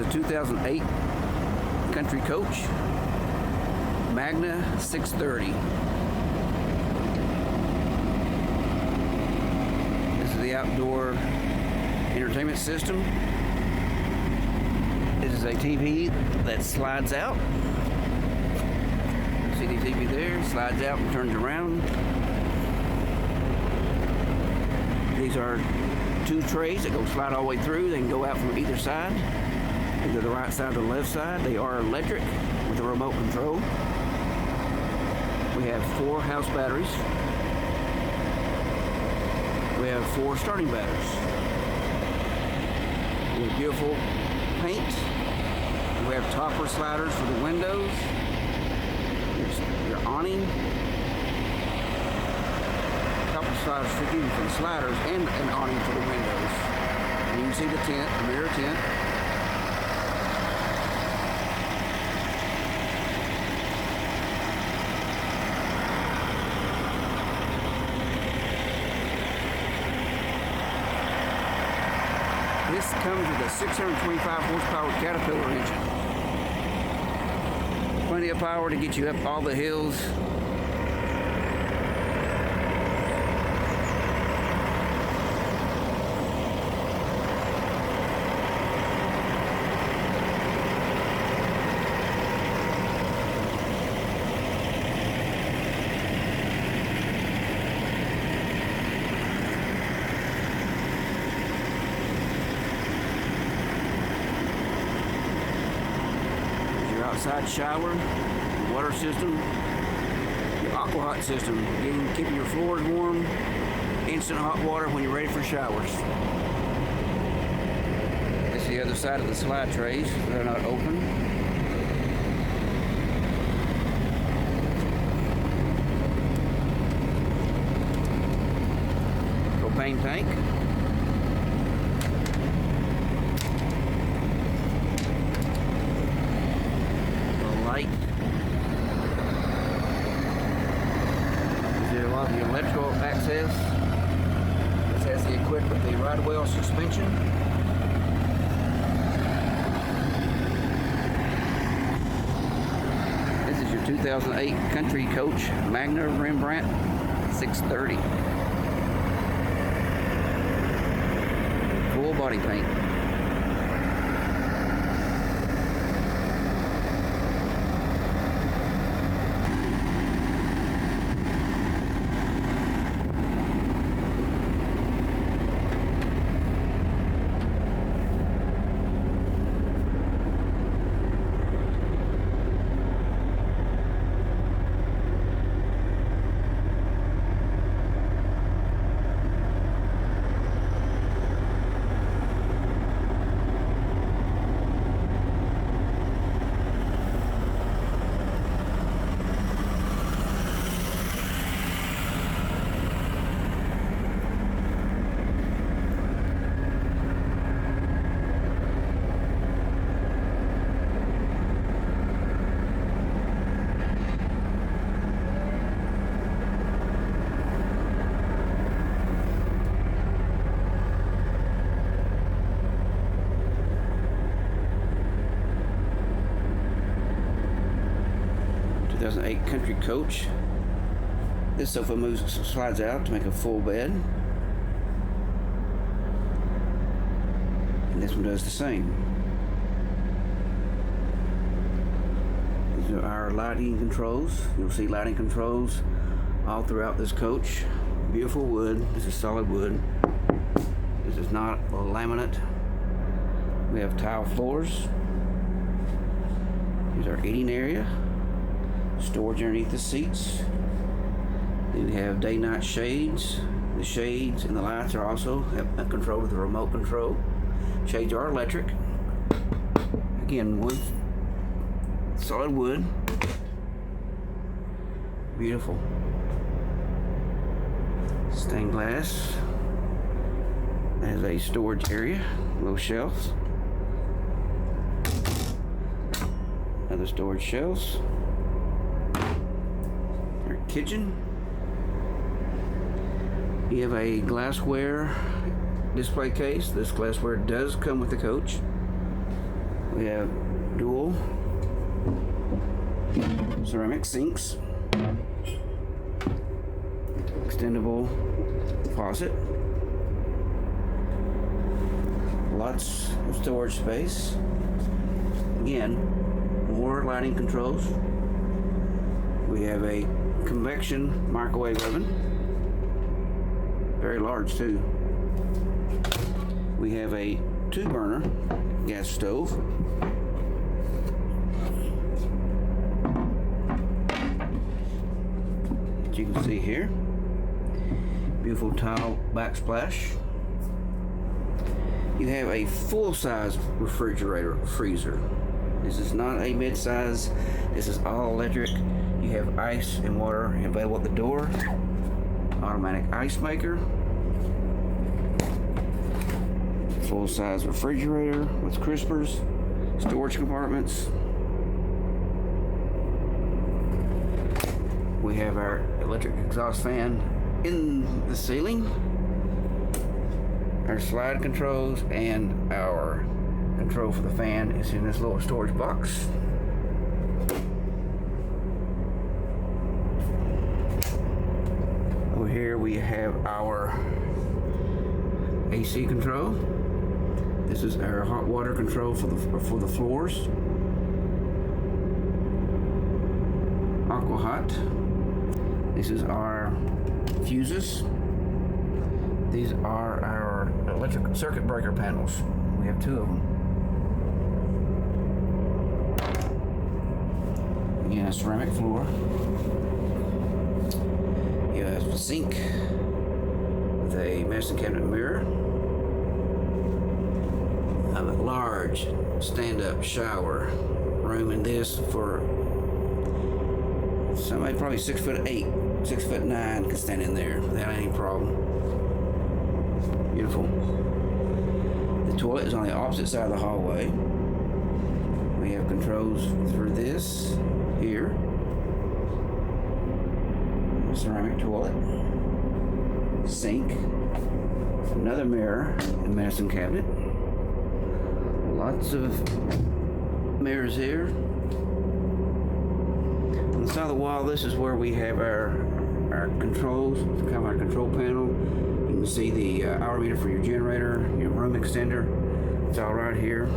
a 2008 Country Coach, Magna 630. This is the outdoor entertainment system. This is a TV that slides out. See the TV there, slides out and turns around. These are two trays that go slide all the way through. They can go out from either side, either the right side or the left side. They are electric with a remote control. We have 4 house batteries. We have 4 starting batteries. We have beautiful paint. We have topper sliders for the windows. Your awning. Topper sliders for you for the sliders and an awning for the windows. And you can see the tent, the mirror tent. This comes with a 625 horsepower Caterpillar engine. Plenty of power to get you up all the hills. Outside shower, water system, your aqua hot system, keeping your floors warm, instant hot water when you're ready for showers. This is the other side of the slide trays. They're not open. Propane tank. The electrical access. This has the equipped with the ride-well suspension. This is your 2008 Country Coach Magna Rembrandt 630. Full body paint. Country Coach. This sofa slides out to make a full bed, and this one does the same. These are our lighting controls. You'll see lighting controls all throughout this coach. Beautiful wood. This is solid wood. This is not a laminate. We have tile floors. Here's our eating area. Storage underneath the seats. Then we have day-night shades. The shades and the lights are also controlled with a remote control. Shades are electric. Again, wood, solid wood. Beautiful. Stained glass. That is a storage area. Little shelves. Other storage shelves. Our kitchen. You have a glassware display case. This glassware does come with the coach. We have dual ceramic sinks, extendable faucet, lots of storage space. Again, more lighting controls. We have a convection microwave oven, very large too. We have a 2-burner gas stove. As you can see here, beautiful tile backsplash. You have a full-size refrigerator freezer. This is not a mid-size. This is all electric. You have ice and water available at the door. Automatic ice maker. Full-size refrigerator with crispers. Storage compartments. We have our electric exhaust fan in the ceiling. Our slide controls and our control for the fan is in this little storage box. Over here we have our AC control. This is our hot water control for the floors. Aqua Hot. This is our fuses. These are our electric circuit breaker panels. We have 2 of them. Again, a ceramic floor. You have a sink with a Madison cabinet mirror. A large stand-up shower room in this for somebody probably 6'8", 6'9" can stand in there without any problem. Beautiful. The toilet is on the opposite side of the hallway. We have controls through this here. Ceramic toilet. Sink. Another mirror and Madison cabinet. Lots of mirrors here. On the side of the wall, this is where we have our controls. It's kind of our control panel. You can see the hour meter for your generator, your room extender. It's all right here.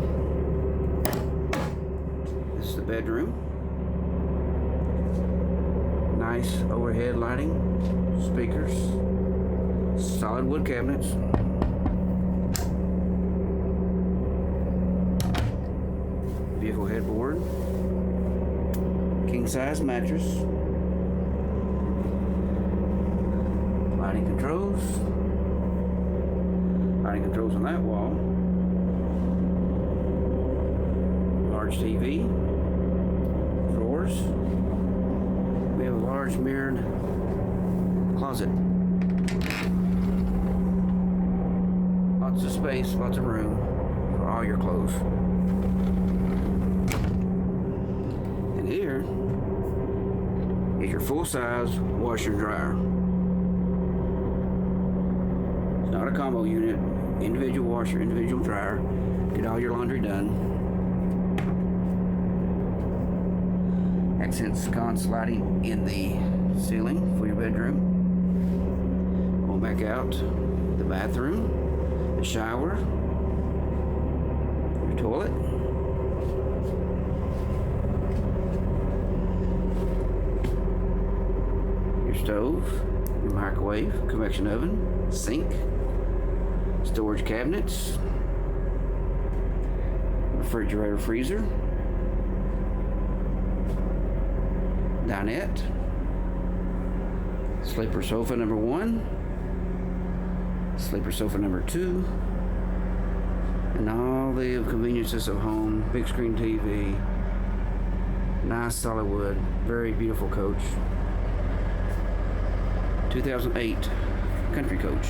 This is the bedroom. Nice overhead lighting, speakers, solid wood cabinets. Beautiful headboard. King size mattress. Lighting controls. Lighting controls on that wall. Large TV. Drawers. We have a large mirrored closet. Lots of space, lots of room for all your clothes. And here is your full-size washer and dryer. It's not a combo unit. Individual washer, individual dryer. Get all your laundry done. Accent sconce lighting in the ceiling for your bedroom. Going back out, the bathroom, the shower, your toilet. Your stove, your microwave, convection oven, sink, storage cabinets, refrigerator, freezer, dinette, sleeper sofa number 1, sleeper sofa number 2, and all the conveniences of home. Big screen TV, nice solid wood, very beautiful coach. 2008 country coach.